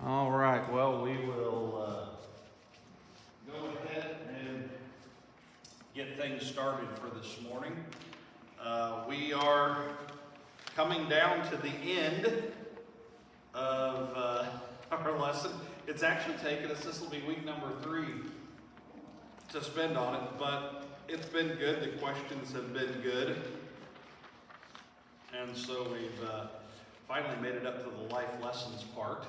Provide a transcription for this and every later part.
All right, well, we will go ahead and get things started for this morning. We are coming down to the end of our lesson. It's actually taken us, this will be week number 3 to spend on it, but it's been good. The questions have been good. And so we've finally made it up to the life lessons part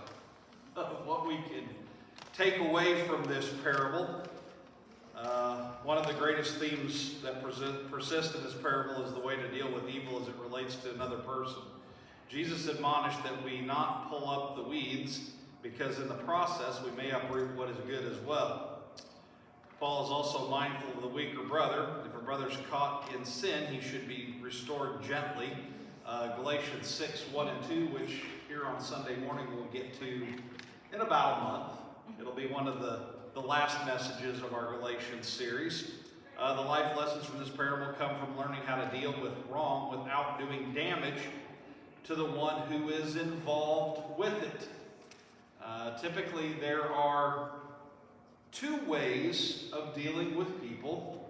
of what we can take away from this parable. One of the greatest themes that persist in this parable is the way to deal with evil as it relates to another person. Jesus admonished that we not pull up the weeds, because in the process we may uproot what is good as well. Paul is also mindful of the weaker brother. If a brother is caught in sin, he should be restored gently. Galatians 6, 1 and 2, which here on Sunday morning we'll get to in about a month. It'll be one of the last messages of our Galatians series. The life lessons from this parable come from learning how to deal with wrong without doing damage to the one who is involved with it. Typically there are 2 ways of dealing with people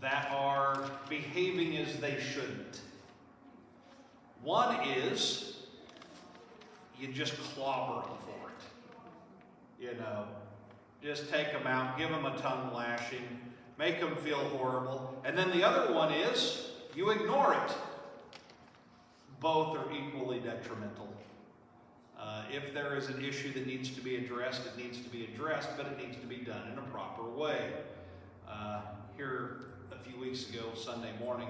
that are behaving as they shouldn't. One is you just clobber them for it. Just take them out, give them a tongue lashing, make them feel horrible. And then the other one is you ignore it. Both are equally detrimental. If there is an issue that needs to be addressed, it needs to be addressed, but it needs to be done in a proper way. Here a few weeks ago, Sunday morning,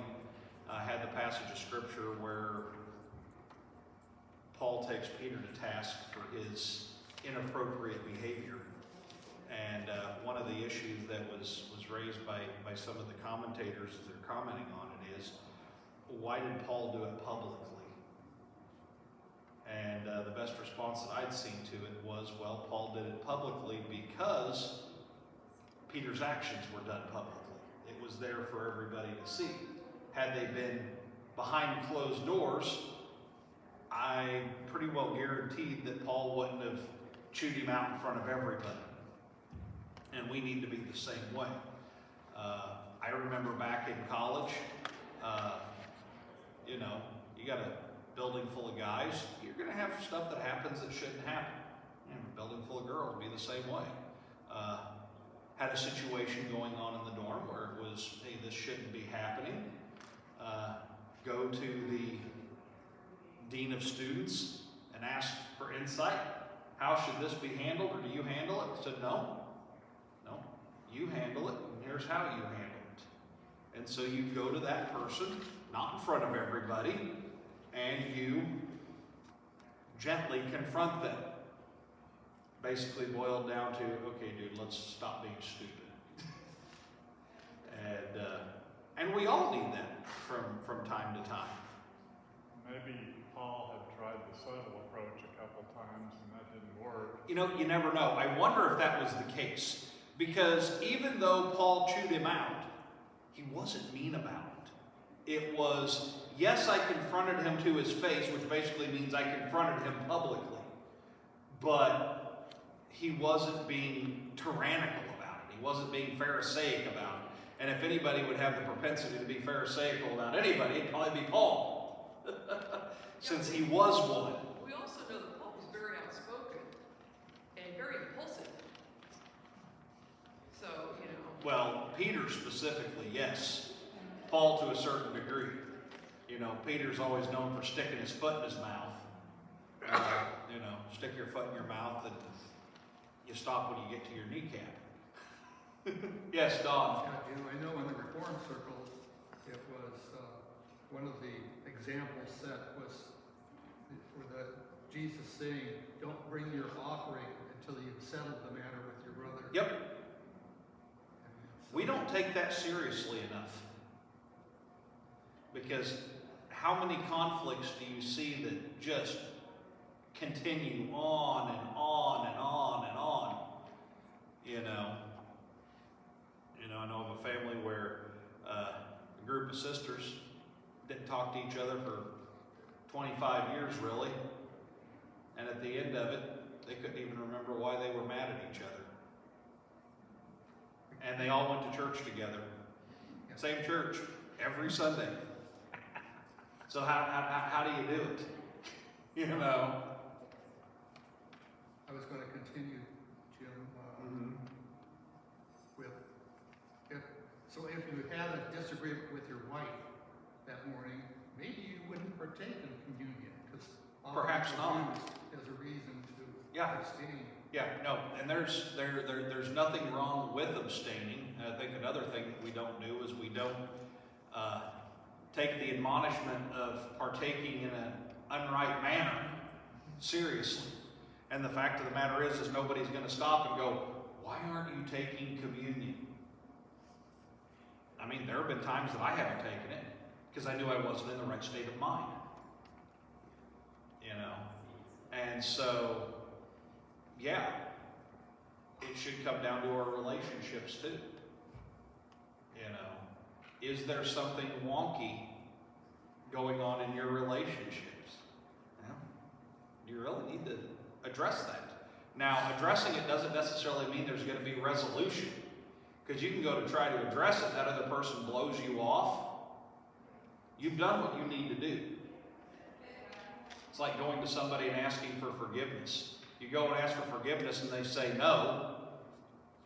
I had the passage of scripture where Paul takes Peter to task for his inappropriate behavior. And one of the issues that was raised by some of the commentators as they're commenting on it is, why did Paul do it publicly? And the best response that I'd seen to it was, well, Paul did it publicly because Peter's actions were done publicly. It was there for everybody to see. Had they been behind closed doors, I pretty well guaranteed that Paul wouldn't have chewed him out in front of everybody. And we need to be the same way. I remember back in college, you got a building full of guys, you're going to have stuff that happens that shouldn't happen. A building full of girls would be the same way. Had a situation going on in the dorm where it was, hey, this shouldn't be happening. Go to the dean of students and ask for insight. How should this be handled, or do you handle it? I said, no, you handle it, and here's how you handle it. And so you go to that person, not in front of everybody, and you gently confront them. Basically boiled down to, okay, dude, let's stop being stupid. And we all need that from time to time. Maybe Paul had tried the subtle approach a couple times and that didn't work. You never know. I wonder if that was the case. Because even though Paul chewed him out, he wasn't mean about it. It was, yes, I confronted him to his face, which basically means I confronted him publicly. But he wasn't being tyrannical about it. He wasn't being Pharisaic about it. And if anybody would have the propensity to be Pharisaical about anybody, it'd probably be Paul. Since he was one. We also know that Paul was very outspoken and very impulsive. So, Well, Peter specifically, yes. Paul to a certain degree. Peter's always known for sticking his foot in his mouth. Stick your foot in your mouth and you stop when you get to your kneecap. Yes, Don. Yeah, I know in the Reform circles, it was one of the examples set was for Jesus saying, "Don't bring your offering until you've settled the matter with your brother." Yep. We don't take that seriously enough. Because how many conflicts do you see that just continue on and on and on and on? I know of a family where a group of sisters didn't talk to each other for 25 years really. And at the end of it, they couldn't even remember why they were mad at each other. And they all went to church together. Same church, every Sunday. So how do you do it? You know? I was going to continue, Jim, with, if you had a disagreement with your wife that morning, maybe you wouldn't partake in communion, because Perhaps not. as a reason to Yeah. abstain. Yeah, no, and there's nothing wrong with abstaining. And I think another thing that we don't do is we don't take the admonishment of partaking in an unright manner seriously. And the fact of the matter is nobody's going to stop and go, why aren't you taking communion? I mean, there have been times that I haven't taken it because I knew I wasn't in the right state of mind. You know? And so, yeah, it should come down to our relationships too. You know, is there something wonky going on in your relationships? Well, you really need to address that. Now, addressing it doesn't necessarily mean there's going to be resolution, because you can go to try to address it, that other person blows you off. You've done what you need to do. It's like going to somebody and asking for forgiveness. You go and ask for forgiveness and they say no.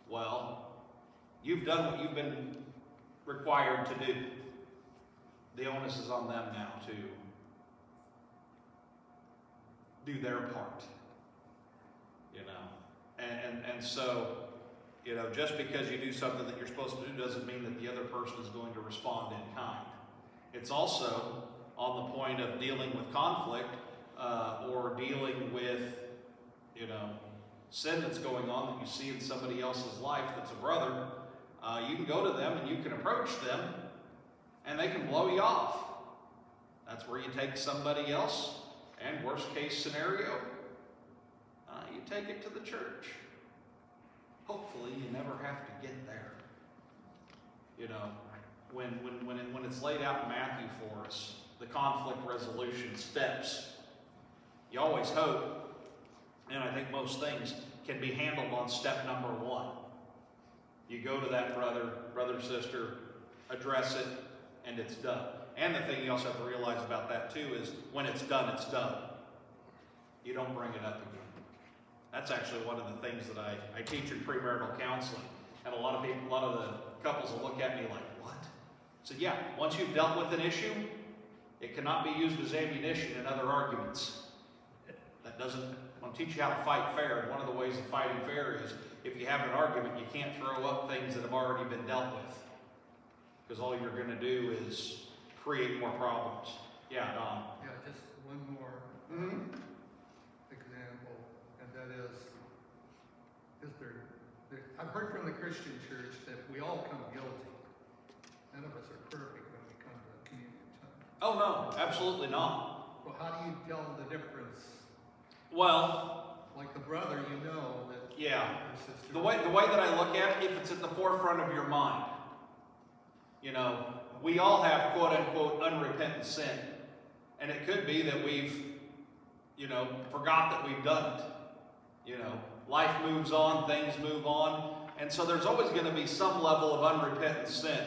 Well, you've done what you've been required to do. The onus is on them now to do their part. You know, and so, you know, just because you do something that you're supposed to do doesn't mean that the other person is going to respond in kind. It's also on the point of dealing with conflict or dealing with, you know, sin that's going on that you see in somebody else's life that's a brother. You can go to them and you can approach them and they can blow you off. That's where you take somebody else, and worst case scenario, you take it to the church. Hopefully you never have to get there. You know, when it's laid out in Matthew for us, the conflict resolution steps, you always hope, and I think most things can be handled on step number 1. You go to that brother, sister, address it, and it's done. And the thing you also have to realize about that too is when it's done, it's done. You don't bring it up again. That's actually one of the things that I teach in premarital counseling. And a lot of the couples will look at me like, what? So yeah, once you've dealt with an issue, it cannot be used as ammunition in other arguments. That doesn't, I'm teach you how to fight fair. And one of the ways of fighting fair is if you have an argument, you can't throw up things that have already been dealt with. Because all you're going to do is create more problems. Yeah, Don. Yeah, just one more example, and that is there, I've heard from the Christian church that we all come guilty. None of us are perfect when we come to communion time. Oh, no, absolutely not. Well, how do you tell the difference? Well, Like the brother, you know that yeah. your sister. The way that I look at it, if it's at the forefront of your mind, you know, we all have quote-unquote unrepentant sin. And it could be that we've, you know, forgot that we've done it. You know, life moves on, things move on. And so there's always going to be some level of unrepentant sin.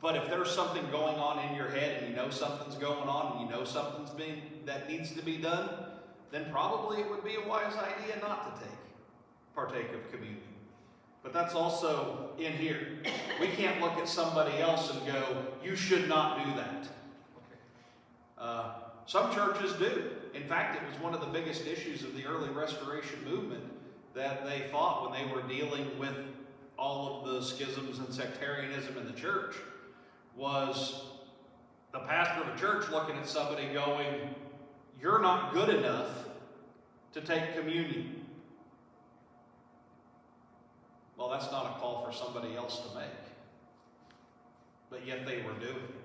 But if there's something going on in your head and you know something's going on and you know something's that needs to be done, then probably it would be a wise idea not to partake of communion. But that's also in here. We can't look at somebody else and go, you should not do that. Some churches do. In fact, it was one of the biggest issues of the early Restoration movement that they fought when they were dealing with all of the schisms and sectarianism in the church, was the pastor of a church looking at somebody going, you're not good enough to take communion. Well, that's not a call for somebody else to make. But yet they were doing it.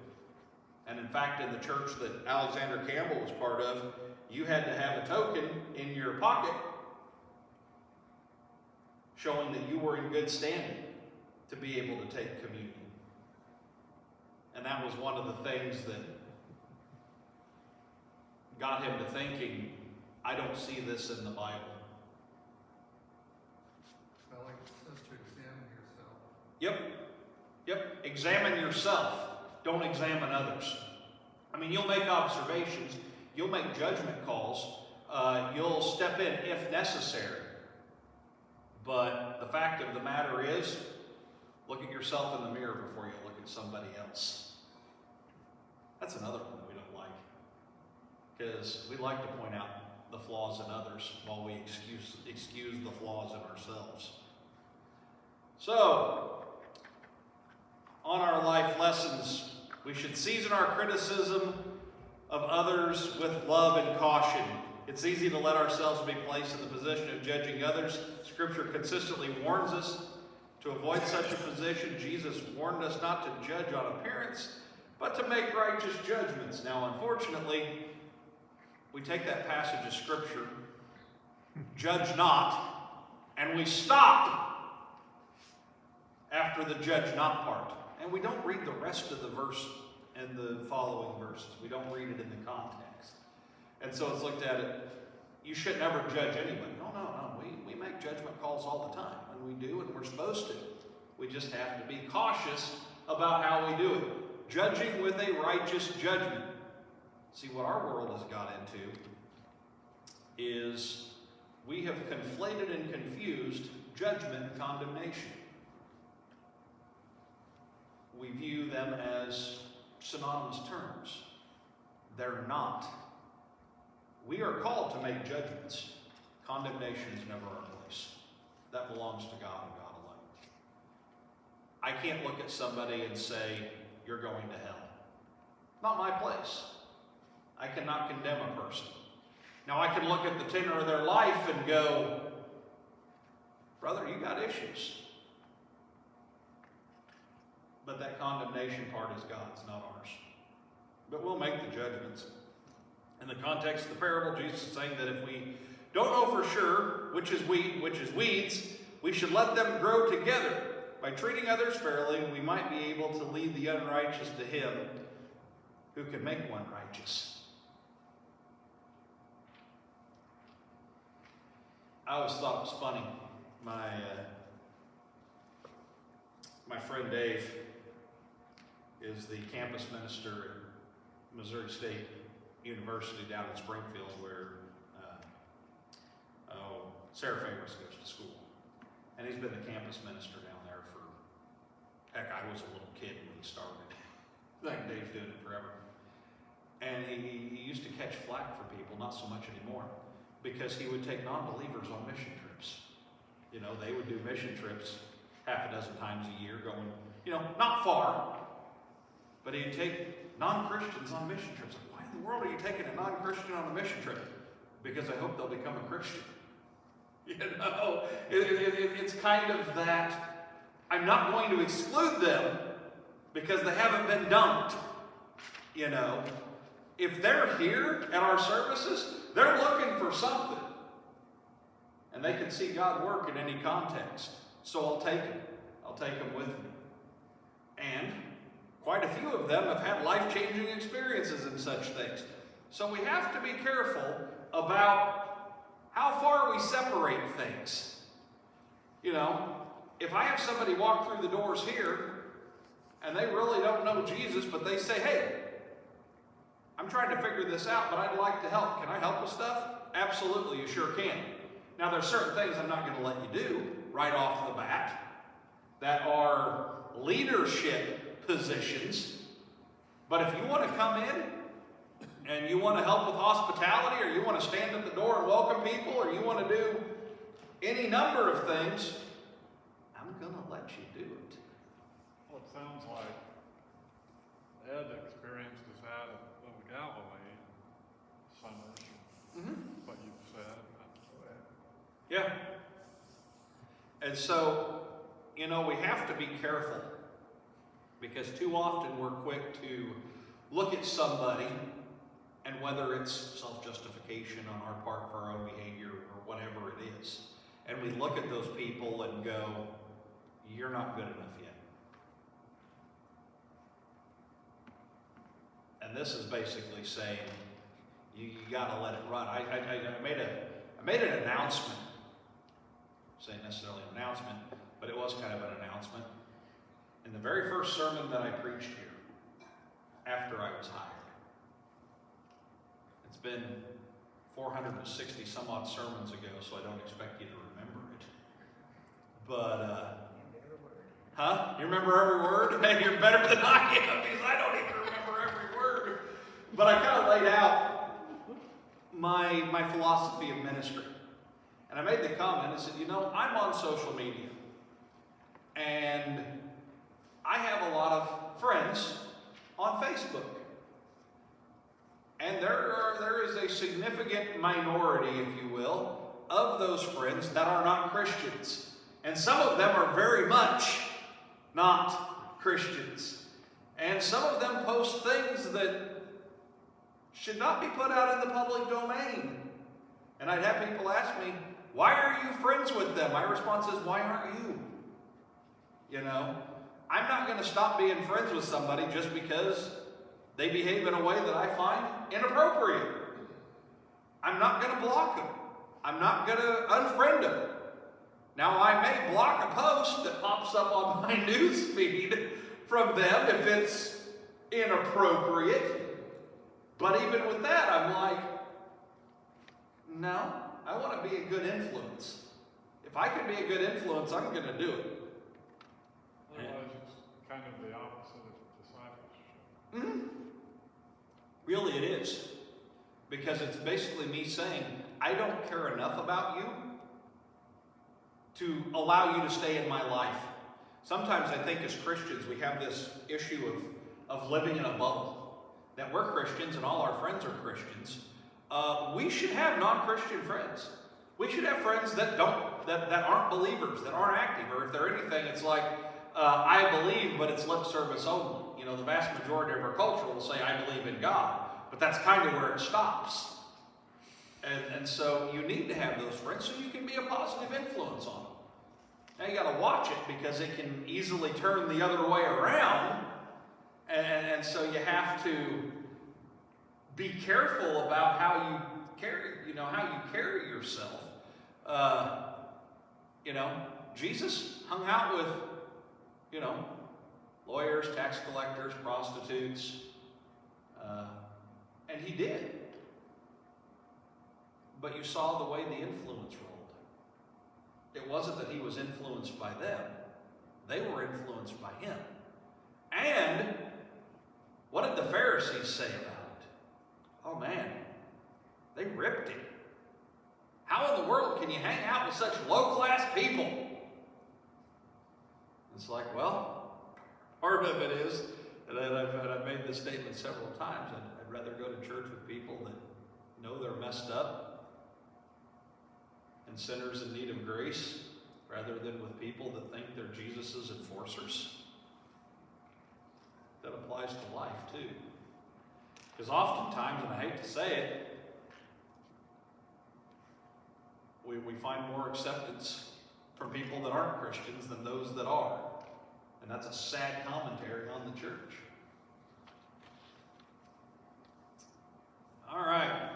And in fact, in the church that Alexander Campbell was part of, you had to have a token in your pocket showing that you were in good standing to be able to take communion. And that was one of the things that got him to thinking, I don't see this in the Bible. Well, like it says to examine yourself. Yep. Examine yourself. Don't examine others. I mean, you'll make observations. You'll make judgment calls. You'll step in if necessary. But the fact of the matter is, look at yourself in the mirror before you look at somebody else. That's another one we don't like. Because we like to point out the flaws in others while we excuse the flaws in ourselves. So, on our life lessons, we should season our criticism of others with love and caution. It's easy to let ourselves be placed in the position of judging others. Scripture consistently warns us to avoid such a position. Jesus warned us not to judge on appearance, but to make righteous judgments. Now, unfortunately, we take that passage of Scripture, judge not, and we stop after the judge not part. And we don't read the rest of the verse and the following verses. We don't read it in the context. And so it's looked at it, you should never judge anybody. No. We make judgment calls all the time. And we do, and we're supposed to. We just have to be cautious about how we do it. Judging with a righteous judgment. See, what our world has got into is we have conflated and confused judgment and condemnation. We view them as synonymous terms. They're not. We are called to make judgments. Condemnation is never our place. That belongs to God and God alone. I can't look at somebody and say, you're going to hell. Not my place. I cannot condemn a person. Now I can look at the tenor of their life and go, brother, you got issues. But that condemnation part is God's, not ours. But we'll make the judgments. In the context of the parable, Jesus is saying that if we don't know for sure which is wheat, which is weeds, we should let them grow together. By treating others fairly, we might be able to lead the unrighteous to Him who can make one righteous. I always thought it was funny. My friend Dave is the campus minister at Missouri State University down in Springfield, where Sarah Favors goes to school. And he's been the campus minister down there for, heck, I was a little kid when he started. I think Dave's doing it forever. And he used to catch flack for people, not so much anymore, because he would take non-believers on mission trips. You know, they would do mission trips half a dozen times a year going, not far, but he'd take non-Christians on mission trips. Why in the world are you taking a non-Christian on a mission trip? Because I hope they'll become a Christian. It's kind of that, I'm not going to exclude them because they haven't been dumped. If they're here at our services, they're looking for something. And they can see God work in any context. So I'll take them. I'll take them with me. And quite a few of them have had life-changing experiences in such things. So we have to be careful about how far we separate things. If I have somebody walk through the doors here and they really don't know Jesus, but they say, hey, I'm trying to figure this out, but I'd like to help. Can I help with stuff? Absolutely, you sure can. Now, there's certain things I'm not going to let you do right off the bat that are leadership positions. But if you want to come in and you want to help with hospitality, or you want to stand at the door and welcome people, or you want to do any number of things, I'm going to let you do it. Well, it sounds like Ed experienced his that of Galilee, summers, what you've said. Yeah. And so, we have to be careful, because too often we're quick to look at somebody, and whether it's self-justification on our part for our own behavior or whatever it is, and we look at those people and go, you're not good enough yet. And this is basically saying, You got to let it run. I made an announcement. Say necessarily an announcement, but it was kind of an announcement. In the very first sermon that I preached here, after I was hired. It's been 460 some odd sermons ago, so I don't expect you to remember it. But, you remember every word? Hey, you're better than I am, because I don't even remember every word. But I kind of laid out my philosophy of ministry. And I made the comment, I said, I'm on social media. And I have a lot of friends on Facebook. And there is a significant minority, if you will, of those friends that are not Christians. And some of them are very much not Christians. And some of them post things that should not be put out in the public domain. And I'd have people ask me, why are you friends with them? My response is, why aren't you? I'm not going to stop being friends with somebody just because they behave in a way that I find inappropriate. I'm not going to block them. I'm not going to unfriend them. Now, I may block a post that pops up on my news feed from them if it's inappropriate. But even with that, I'm like, no, I want to be a good influence. If I can be a good influence, I'm going to do it. Otherwise, it's kind of the opposite of discipleship. Mm-hmm. Really, it is. Because it's basically me saying, I don't care enough about you to allow you to stay in my life. Sometimes I think as Christians, we have this issue of living in a bubble. That we're Christians and all our friends are Christians. We should have non-Christian friends. We should have friends that aren't believers, that aren't active, or if they're anything, it's like, I believe, but it's lip service only. The vast majority of our culture will say, I believe in God, but that's kind of where it stops. And so you need to have those friends so you can be a positive influence on them. Now you got to watch it because it can easily turn the other way around, and so you have to be careful about how you carry yourself. Jesus hung out with, lawyers, tax collectors, prostitutes, and he did. But you saw the way the influence rolled. It wasn't that he was influenced by them. They were influenced by him. And what did the Pharisees say about it? Oh man, they ripped him. How in the world can you hang out with such low-class people? It's like, well, part of it is, and I've made this statement several times, I'd rather go to church with people that know they're messed up and sinners in need of grace, rather than with people that think they're Jesus's enforcers. That applies to life too. Because oftentimes, and I hate to say it, we find more acceptance from people that aren't Christians than those that are. And that's a sad commentary on the church. All right,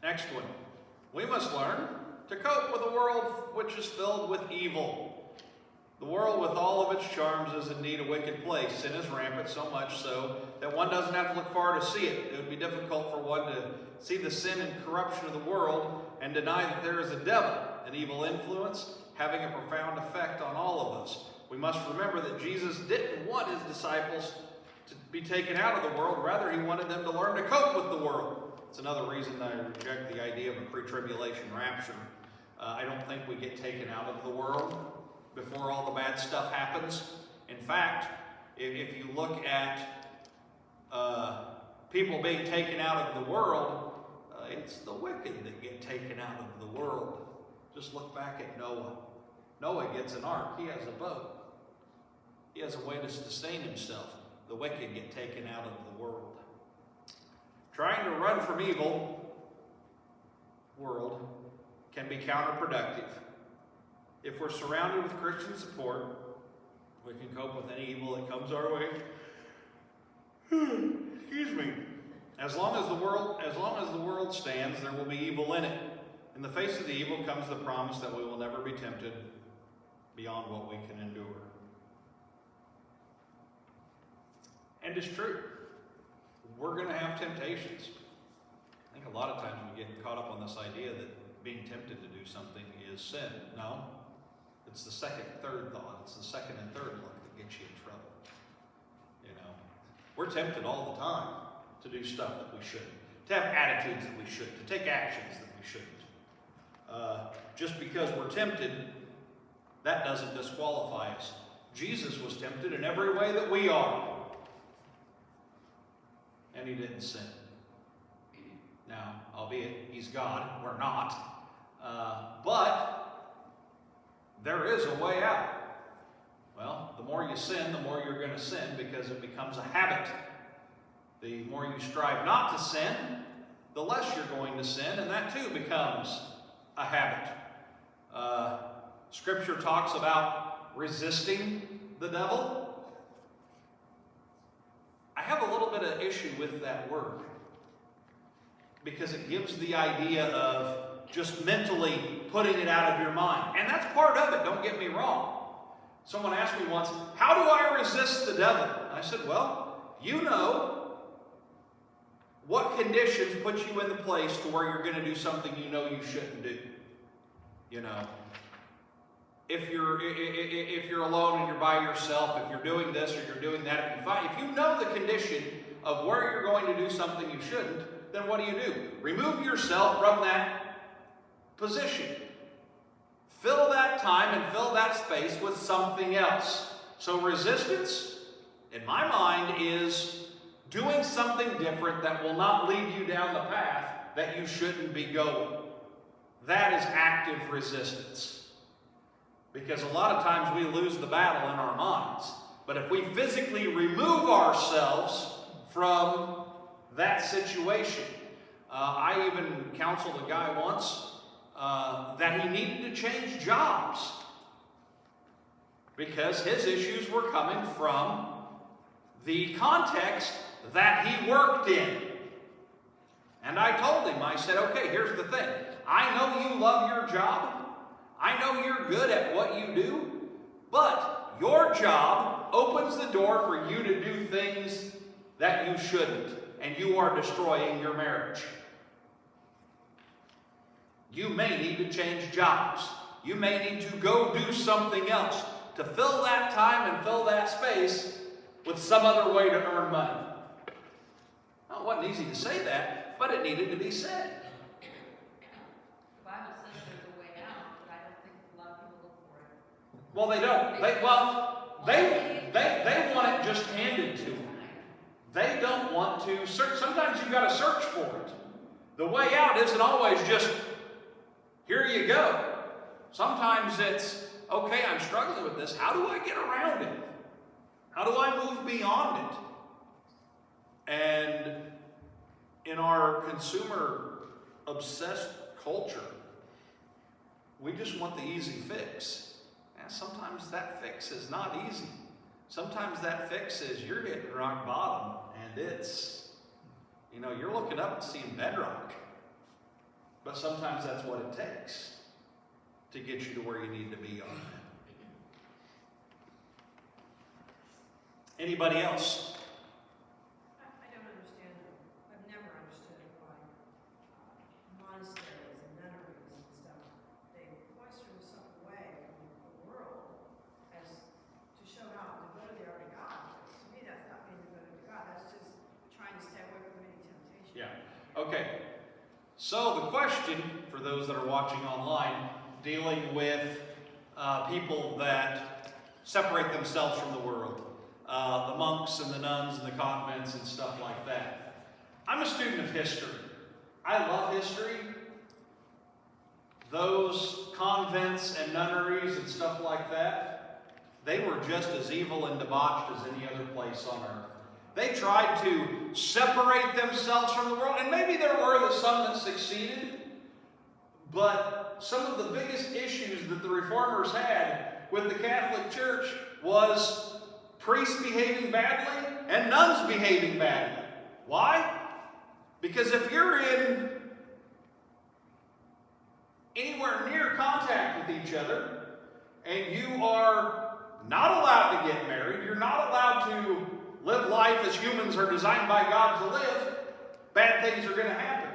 next one. We must learn to cope with a world which is filled with evil. The world with all of its charms is indeed a wicked place. Sin is rampant, so much so that one doesn't have to look far to see it. It would be difficult for one to see the sin and corruption of the world and deny that there is a devil, an evil influence, having a profound effect on all of us. We must remember that Jesus didn't want his disciples to be taken out of the world. Rather, he wanted them to learn to cope with the world. It's another reason that I reject the idea of a pre-tribulation rapture. I don't think we get taken out of the world before all the bad stuff happens. In fact, if you look at people being taken out of the world, it's the wicked that get taken out of the world. Just look back at Noah. Noah gets an ark. He has a boat. He has a way to sustain himself. The wicked get taken out of the world. Trying to run from evil world can be counterproductive. If we're surrounded with Christian support, we can cope with any evil that comes our way. Excuse me. As long as the world stands, there will be evil in it. In the face of the evil comes the promise that we will never be tempted beyond what we can endure. And it's true. We're going to have temptations. I think a lot of times we get caught up on this idea that being tempted to do something is sin. No. It's the second, third thought. It's the second and third look that gets you in trouble. You know, we're tempted all the time to do stuff that we shouldn't, to have attitudes that we shouldn't, to take actions that we shouldn't. Just because we're tempted, that doesn't disqualify us. Jesus was tempted in every way that we are. And he didn't sin. Now, albeit he's God, we're not. But there is a way out. Well, the more you sin, the more you're going to sin because it becomes a habit. The more you strive not to sin, the less you're going to sin, and that too becomes a habit. Scripture talks about resisting the devil. I have a little bit of issue with that word because it gives the idea of just mentally putting it out of your mind. And that's part of it, don't get me wrong. Someone asked me once, how do I resist the devil? And I said, well, you know what conditions put you in the place to where you're going to do something you know you shouldn't do. You know, if you're alone and you're by yourself, if you're doing this or you're doing that, if you know the condition of where you're going to do something you shouldn't, then what do? Remove yourself from that position. Fill that time and fill that space with something else. So resistance, in my mind, is doing something different that will not lead you down the path that you shouldn't be going. That is active resistance. Because a lot of times we lose the battle in our minds. But if we physically remove ourselves from that situation, I even counseled a guy once that he needed to change jobs because his issues were coming from the context that he worked in. And I told him, I said, okay, here's the thing. I know you love your job. I know you're good at what you do, but your job opens the door for you to do things that you shouldn't, and you are destroying your marriage. You may need to change jobs. You may need to go do something else to fill that time and fill that space with some other way to earn money. Well, it wasn't easy to say that, but it needed to be said. The Bible says there's a way out, but I don't think a lot of people look for it. Well, they don't. They want it just handed to them. They don't want to search. Sometimes you've got to search for it. The way out isn't always just, here you go. Sometimes it's, okay, I'm struggling with this. How do I get around it? How do I move beyond it? And in our consumer-obsessed culture, we just want the easy fix. And sometimes that fix is not easy. Sometimes that fix is you're hitting rock bottom, and it's, you're looking up and seeing bedrock. But sometimes that's what it takes to get you to where you need to be on that. Anybody else? I don't understand. I've never understood why monasteries and nunneries and stuff, they cloister themselves away from the world as to show how devoted they are to God. To me, that's not being devoted to God. That's just trying to stay away from any temptation. Yeah. Okay. So the question for those that are watching online, dealing with people that separate themselves from the world. The monks and the nuns and the convents and stuff like that. I'm a student of history. I love history. Those convents and nunneries and stuff like that, they were just as evil and debauched as any other place on earth. They tried to separate themselves from the world, and maybe there were some that succeeded, but some of the biggest issues that the Reformers had with the Catholic Church was priests behaving badly and nuns behaving badly. Why? Because if you're in anywhere near contact with each other, and you are not allowed to get married, you're not allowed to live life as humans are designed by God to live, bad things are going to happen.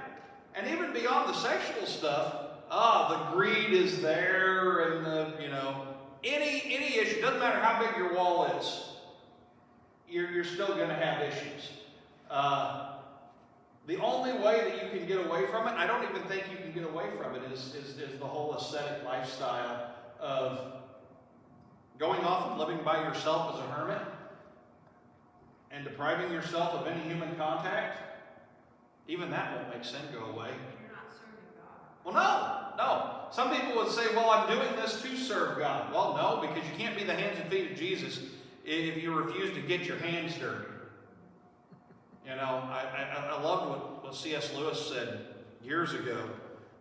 And even beyond the sexual stuff, the greed is there, and any issue, doesn't matter how big your wall is, you're still going to have issues. The only way that you can get away from it, I don't even think you can get away from it, is the whole ascetic lifestyle of going off and living by yourself as a hermit and depriving yourself of any human contact. Even that won't make sin go away. You're not serving God. Well, no. Some people would say, well, I'm doing this to serve God. Well, no, because you can't be the hands and feet of Jesus if you refuse to get your hands dirty. I loved what C.S. Lewis said years ago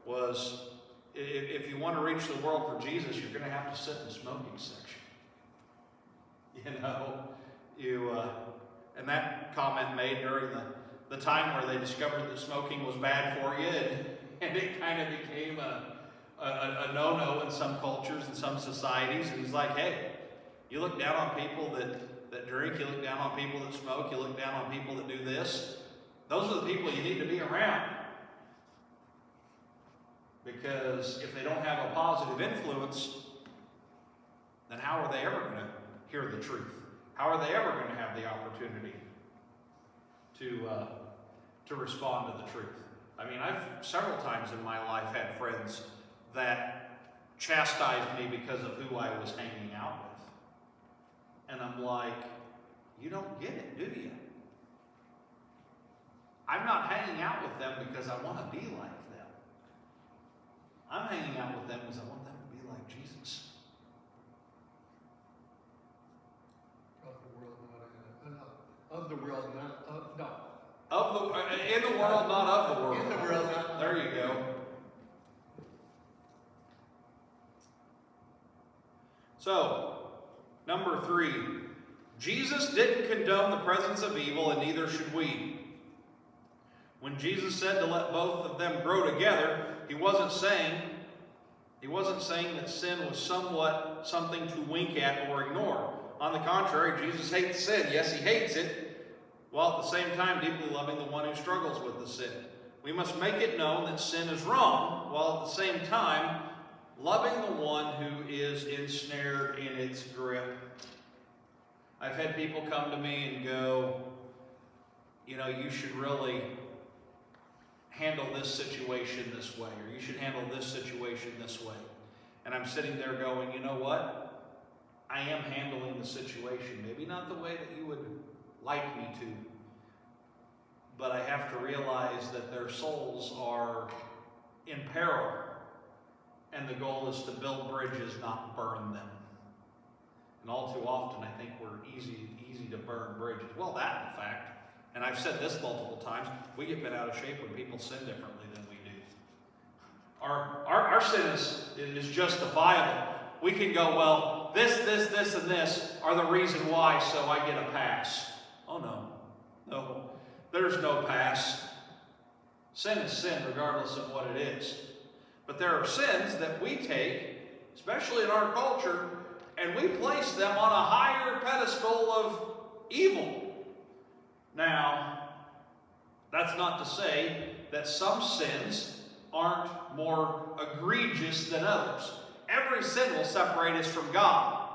was, if you want to reach the world for Jesus, you're going to have to sit in the smoking section. And that comment made during the time where they discovered that smoking was bad for you, and it kind of became a no-no in some cultures and some societies. And he's like, hey, you look down on people that drink, you look down on people that smoke, you look down on people that do this. Those are the people you need to be around. Because if they don't have a positive influence, then how are they ever going to hear the truth? How are they ever going to have the opportunity to respond to the truth? I mean, I've several times in my life had friends that chastised me because of who I was hanging out with. And I'm like, you don't get it, do you? I'm not hanging out with them because I want to be like them. I'm hanging out with them because I want them to be like Jesus. Of the world, not of the world, not of, no. In the world, not of the world. In the world, not. There you go. So, number 3. Jesus didn't condone the presence of evil, and neither should we. When Jesus said to let both of them grow together, he wasn't saying that sin was something to wink at or ignore. On the contrary, Jesus hates sin. Yes, he hates it, while at the same time deeply loving the one who struggles with the sin. We must make it known that sin is wrong, while at the same time loving the one who is ensnared in its grip. I've had people come to me and go, you should really handle this situation this way, or you should handle this situation this way. And I'm sitting there going, you know what? I am handling the situation. Maybe not the way that you would like me to, but I have to realize that their souls are in peril, and the goal is to build bridges, not burn them. And all too often, I think we're easy to burn bridges. Well, that, in fact, and I've said this multiple times, we get bent out of shape when people sin differently than we do. Our sin is justifiable. We can go, well, this, and this are the reason why, so I get a pass. Oh, no. There's no pass. Sin is sin, regardless of what it is. But there are sins that we take, especially in our culture, and we place them on a higher pedestal of evil. Now, that's not to say that some sins aren't more egregious than others. Every sin will separate us from God.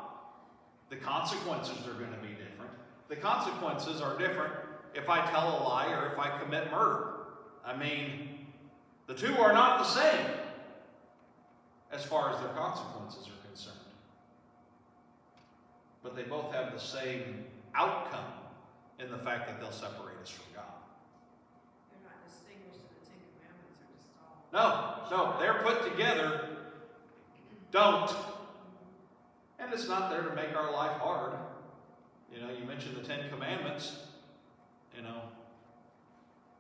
The consequences are going to be different. The consequences are different if I tell a lie or if I commit murder. I mean, the two are not the same as far as their consequences are concerned. But they both have the same outcome in the fact that they'll separate us from God. They're not distinguished in the Ten Commandments, they're just all. No, they're put together. Don't. And it's not there to make our life hard. You mentioned the Ten Commandments.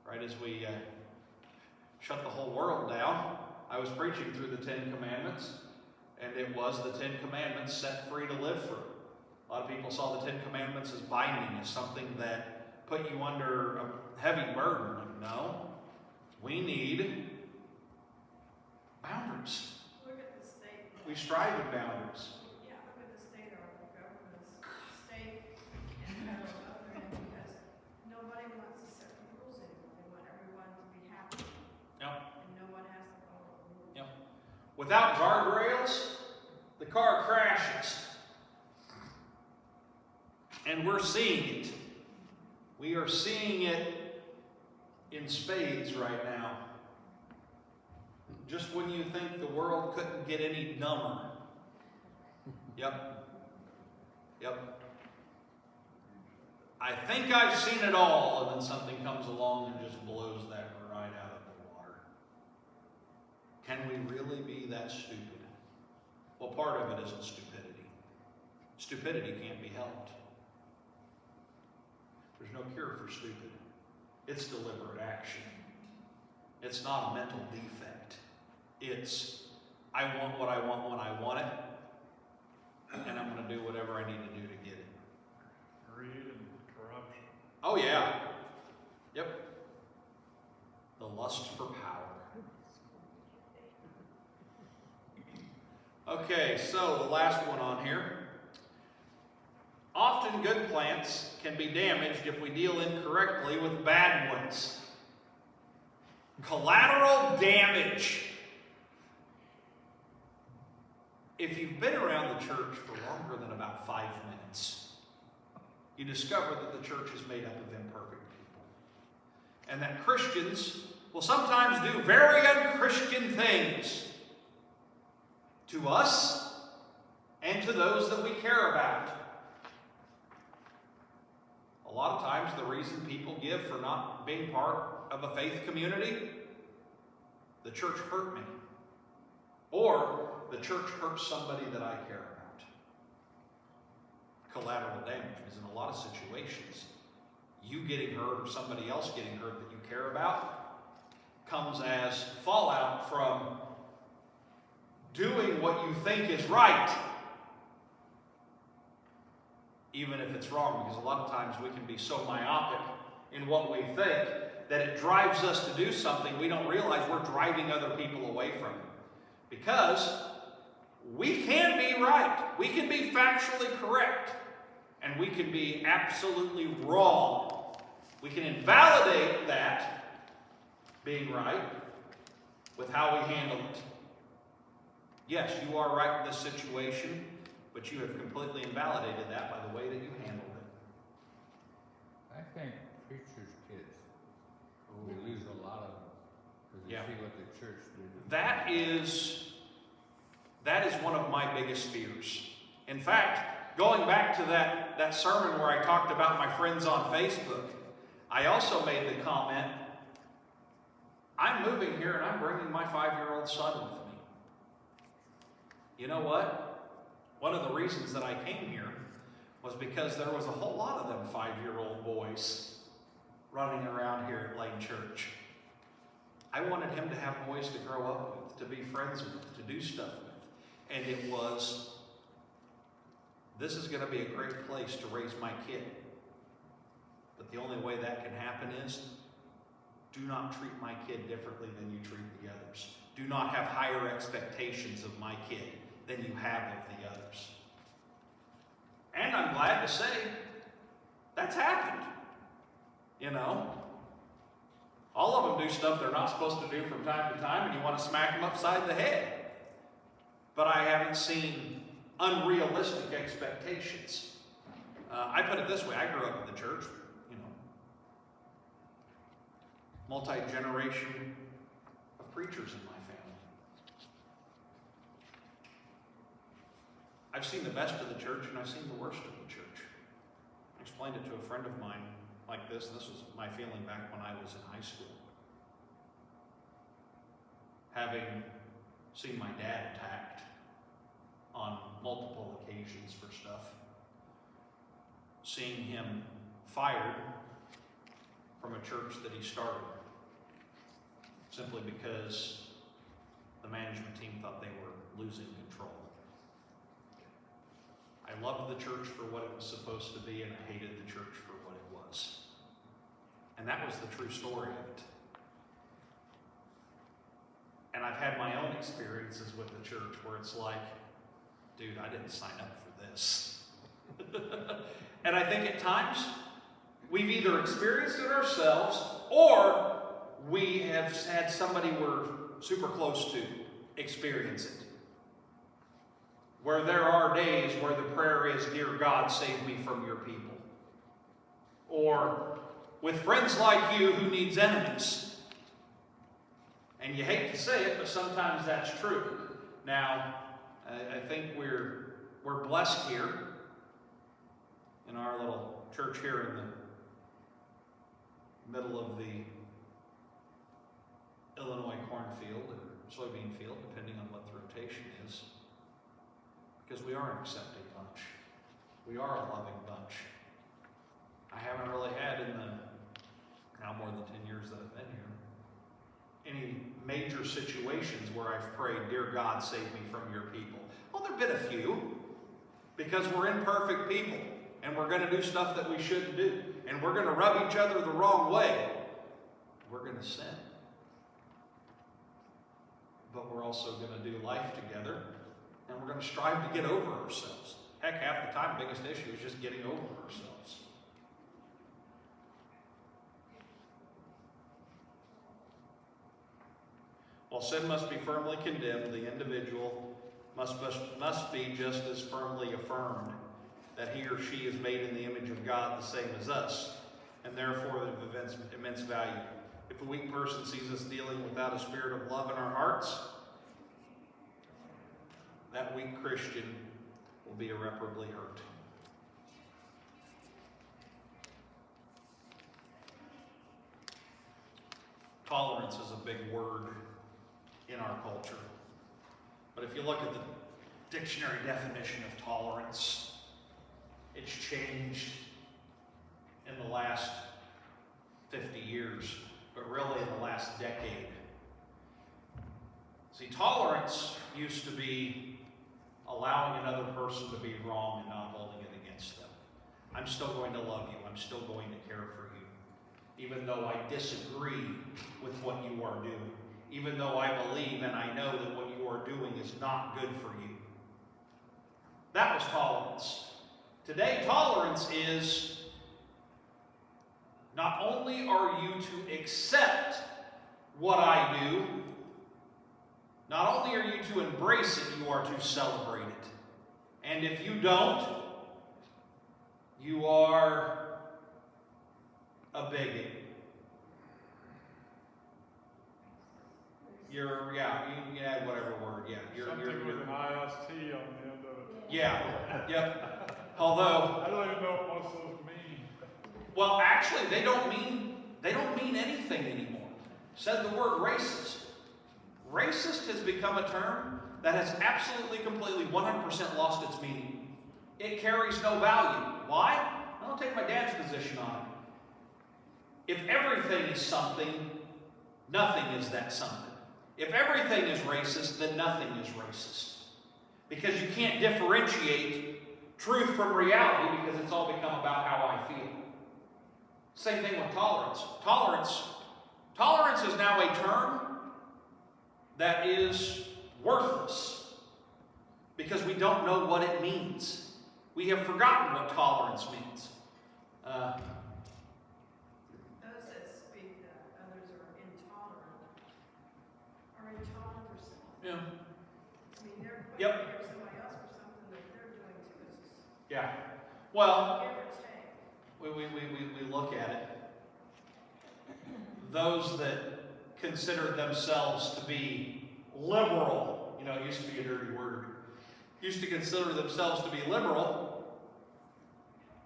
Right as we shut the whole world down, I was preaching through the Ten Commandments, and it was the Ten Commandments set free to live for. A lot of people saw the Ten Commandments as binding, as something that put you under a heavy burden. No. We need boundaries. Look at the state. We strive in boundaries. Yeah, look at the state, our government's state and federal government, because nobody wants to set the rules anymore. They want everyone to be happy, Yep. and no one has to follow the rules. Yep. Without guardrails, the car crashes. And we're seeing it. We are seeing it in spades right now. Just when you think the world couldn't get any dumber. Yep. Yep. I think I've seen it all, and then something comes along and just blows that right out of the water. Can we really be that stupid? Well, part of it isn't stupidity. Stupidity can't be helped. There's no cure for stupid. It's deliberate action. It's not a mental defect. It's, I want what I want when I want it, and I'm going to do whatever I need to do to get it. Greed and corruption. Oh, yeah. Yep. The lust for power. Okay, so the last one on here. Often good plants can be damaged if we deal incorrectly with bad ones. Collateral damage. If you've been around the church for longer than about 5 minutes, you discover that the church is made up of imperfect people. And that Christians will sometimes do very unchristian things to us and to those that we care about. A lot of times the reason people give for not being part of a faith community, the church hurt me. Or the church hurt somebody that I care about. Collateral damage, because in a lot of situations, you getting hurt or somebody else getting hurt that you care about comes as fallout from doing what you think is right, even if it's wrong, because a lot of times we can be so myopic in what we think that it drives us to do something we don't realize we're driving other people away from it. Because we can be right, we can be factually correct, and we can be absolutely wrong. We can invalidate that being right with how we handle it. Yes, you are right in this situation, but you have completely invalidated that by the way that you handled it. I think preachers' kids, we lose a lot of them because they Yeah. see what the church did. That is one of my biggest fears. In fact, going back to that sermon where I talked about my friends on Facebook, I also made the comment, I'm moving here and I'm bringing my 5-year-old son with me. You know what? One of the reasons that I came here was because there was a whole lot of them 5-year-old boys running around here at Lane Church. I wanted him to have boys to grow up with, to be friends with, to do stuff with. And it was, this is going to be a great place to raise my kid. But the only way that can happen is, do not treat my kid differently than you treat the others. Do not have higher expectations of my kid than you have of the others. And I'm glad to say, that's happened. You know? All of them do stuff they're not supposed to do from time to time, and you want to smack them upside the head. But I haven't seen unrealistic expectations. I put it this way, I grew up in the church, you know, multi-generation of preachers in my family. I've seen the best of the church and I've seen the worst of the church. I explained it to a friend of mine like this, and this was my feeling back when I was in high school. Having seen my dad attacked on multiple occasions for stuff, seeing him fired from a church that he started simply because the management team thought they were losing control. I loved the church for what it was supposed to be, and I hated the church for what it was. And that was the true story of it. experiences with the church where it's like, dude, I didn't sign up for this. And I think at times we've either experienced it ourselves or we have had somebody we're super close to experience it. Where there are days where the prayer is, "Dear God, save me from your people." Or, "With friends like you, who needs enemies?" And you hate to say it, but sometimes that's true. Now, I think we're blessed here in our little church here in the middle of the Illinois cornfield or soybean field, depending on what the rotation is. Because we are an accepting bunch. We are a loving bunch. I haven't really had in the now more than 10 years that I've been here any major situations where I've prayed, "Dear God, save me from your people." Well, there have been a few, because we're imperfect people and we're going to do stuff that we shouldn't do, and we're going to rub each other the wrong way. We're going to sin. But we're also going to do life together, and we're going to strive to get over ourselves. Heck, half the time, the biggest issue is just getting over ourselves. While sin must be firmly condemned, the individual must be just as firmly affirmed that he or she is made in the image of God, the same as us, and therefore of immense value. If a weak person sees us dealing without a spirit of love in our hearts, that weak Christian will be irreparably hurt. Tolerance is a big word in our culture. But if you look at the dictionary definition of tolerance, it's changed in the last 50 years, but really in the last decade. See, tolerance used to be allowing another person to be wrong and not holding it against them. I'm still going to love you. I'm still going to care for you, even though I disagree with what you are doing, even though I believe and I know that what you are doing is not good for you. That was tolerance. Today, tolerance is not only are you to accept what I do, not only are you to embrace it, you are to celebrate it. And if you don't, you are a bigot. You can add whatever word, Something with an IST on the end of it. Yeah, yep. Although, I don't even know what most of those mean. well, actually, they don't mean anything anymore. Said the word racist. Racist has become a term that has absolutely, completely, 100% lost its meaning. It carries no value. Why? I'll take my dad's position on it. If everything is something, nothing is that something. If everything is racist, then nothing is racist. Because you can't differentiate truth from reality because it's all become about how I feel. Same thing with tolerance. Tolerance is now a term that is worthless because we don't know what it means. We have forgotten what tolerance means. Those that speak that others are intolerant for something. Yeah. I mean, they're quick Yep. to hear somebody else for something that they're doing too. It's Yeah. Well, give or take. we look at it. Those that consider themselves to be liberal, it used to be a dirty word, used to consider themselves to be liberal,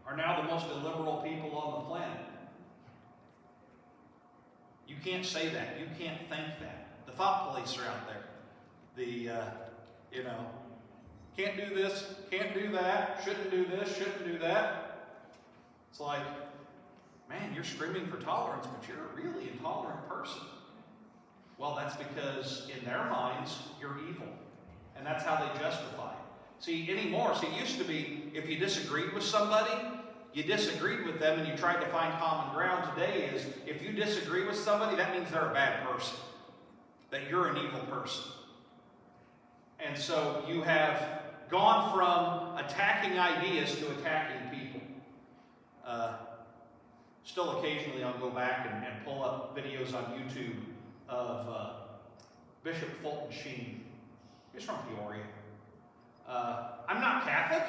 are now the most illiberal people on the planet. You can't say that. You can't think that. The thought police are out there. Can't do this, can't do that, shouldn't do this, shouldn't do that. It's like, man, you're screaming for tolerance, but you're a really intolerant person. Well, that's because in their minds, you're evil. And that's how they justify it. See, it used to be, if you disagreed with somebody, you disagreed with them and you tried to find common ground. Today is, if you disagree with somebody, that means they're a bad person. That you're an evil person. And so you have gone from attacking ideas to attacking people. Still occasionally I'll go back and pull up videos on YouTube of Bishop Fulton Sheen. He's from Peoria. I'm not Catholic,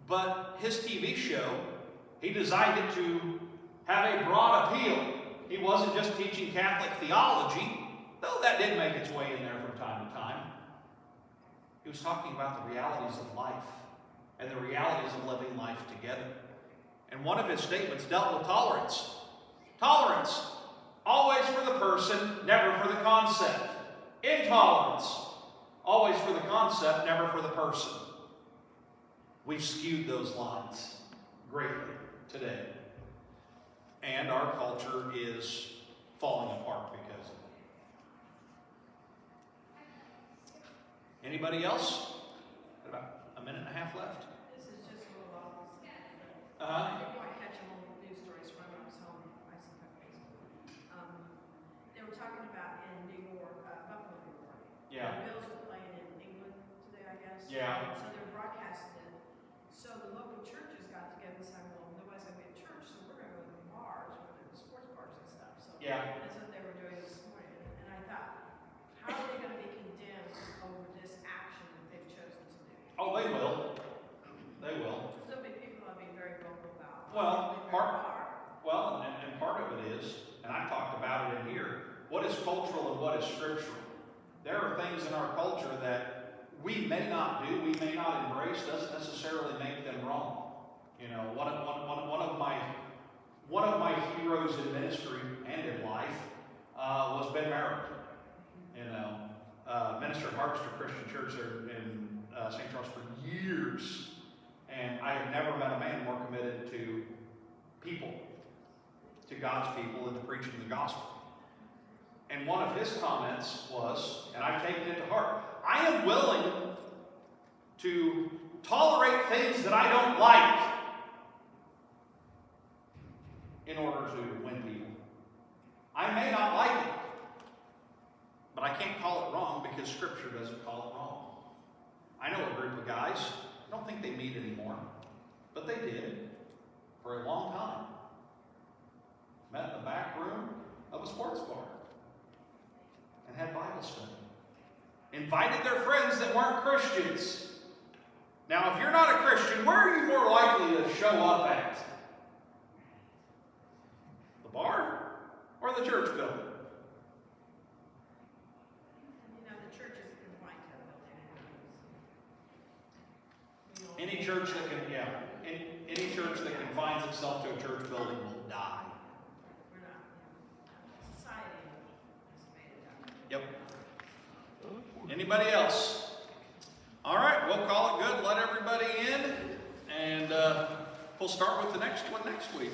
but his TV show, he designed it to have a broad appeal. He wasn't just teaching Catholic theology, though that did make its way in there from time to time. He was talking about the realities of life and the realities of living life together. And one of his statements dealt with tolerance. Tolerance, always for the person, never for the concept. Intolerance, always for the concept, never for the person. We've skewed those lines greatly today. And our culture is falling apart because of it. Anybody else? Got about a minute and a half left. This is just a little off. Uh-huh. I didn't quite catch them all news stories from when I was home. I see my Facebook. They were talking about in New York, Buffalo, New York. Yeah. The Bills were playing in England today, I guess. Yeah. So they're broadcasting it. So the local churches got together and said, well, nobody's going to be at church, so we're going to go to the bars, we're going to the sports bars and stuff. So Yeah. that's what they were doing this morning. And I thought, how are they going to be condemned over this action that they've chosen to do? Oh, they will. They will. There'll be people that'll be very vocal about. Well, They part- are. Well, and part of it is, and I've talked about it in here, what is cultural and what is scriptural? There are things in our culture that we may not do, we may not embrace, doesn't necessarily make them wrong. You know, one of my heroes in ministry and in life was Ben Merritt. You know, minister at Harvester Christian Church there in St. Charles for years. And I have never met a man more committed to people, to God's people, and to preaching the gospel. And one of his comments was, and I've taken it to heart, I am willing to tolerate things that I don't like in order to win people. I may not like it, but I can't call it wrong because Scripture doesn't call it wrong. I know a group of guys, I don't think they meet anymore, but they did for a long time. Met in the back room of a sports bar and had Bible study. Invited their friends that weren't Christians. Now, if you're not a Christian, where are you more likely to show up at? The bar or the church building? You know, the church is confined to a building. Any church that can, any church that confines itself to a church building will die. We're not, society has made it Yep. Anybody else? All right, we'll call it good. Let everybody in, and we'll start with the next one next week.